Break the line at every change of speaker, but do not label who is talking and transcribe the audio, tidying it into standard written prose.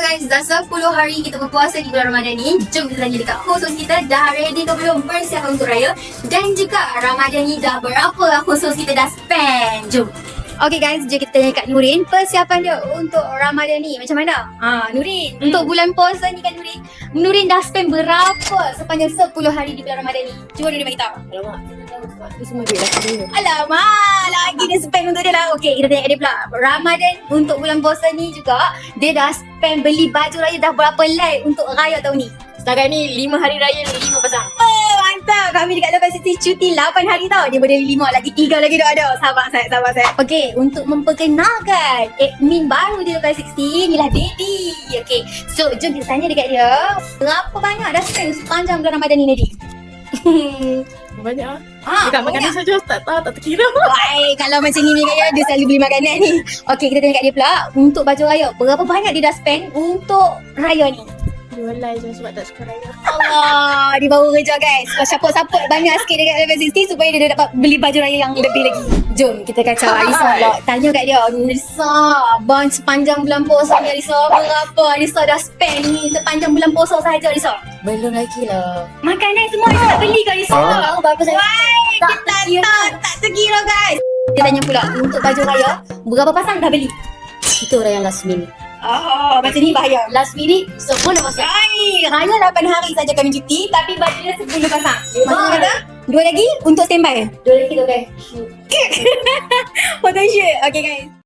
guys, dah 10 hari kita berpuasa di bulan Ramadan ni. Jom kita tanya dekat khusus kita, dah ready ke belum persiapan untuk raya? Dan juga Ramadan ni dah berapa khusus kita dah spend? Jom. Okay guys, jom kita tanya kat Nurin, persiapan dia untuk Ramadan ni macam mana? Nurin, untuk bulan puasa ni kan Nurin dah spend berapa sepanjang 10 hari di bulan Ramadan ni? Cuba Nurin bagi tahu.
Alamak, itu semua duit laki dia.
Alamak, lagi dia spend untuk dia lah. Okay, kita tanya kat dia pula. Ramadan untuk bulan puasa ni juga, dia dah spend beli baju raya dah berapa lay untuk raya tahun ni?
Setakat ni 5 hari raya 5 pasang.
Oh, mantap. Kami dekat Lepas City cuti 8 hari tau. Dia boleh 5 lagi 3 lagi dah ada. Sabar saya. Okay, untuk memperkenalkan admin baru di Lepas 60, inilah Daddy. Okay, so jom kita tanya dekat dia. Berapa banyak dah spend sepanjang bulan Ramadan ni, Daddy?
Banyak lah.
banyak.
Dekat makanan saja tak tahu, tak terkira.
Baik, kalau macam ni kan dia selalu beli makanan ni. Okay, kita tanya kat dia pula. Untuk baju raya, berapa banyak dia dah spend untuk raya ni?
Jualan je sebab tak suka raya.
Allah, dia baru kerja guys. Support banyak sikit dekat Level 60 supaya dia dapat beli baju raya yang lebih lagi. Jom kita kacau Arisa pula. Tanya kat dia, Arisa, bang sepanjang bulan puasa ni Arisa, berapa Arisa dah spend ni sepanjang bulan puasa sahaja Arisa?
Belum lagi lah.
Makanan semua Arisa dah beli ke Arisa?
Berapa saya?
Tak terkira guys. Dia tanya pula, untuk baju raya, berapa pasang dah beli?
Itu orang yang last minute.
Oh, macam ni bahaya.
Last minute, semua dah masuk.
Hai, raya 8 hari saja kami cuti, tapi baju dia 10 pasang. Maksudnya kata, 2 lagi untuk standby.
2 lagi tu guys.
Photoshoot. Okay guys.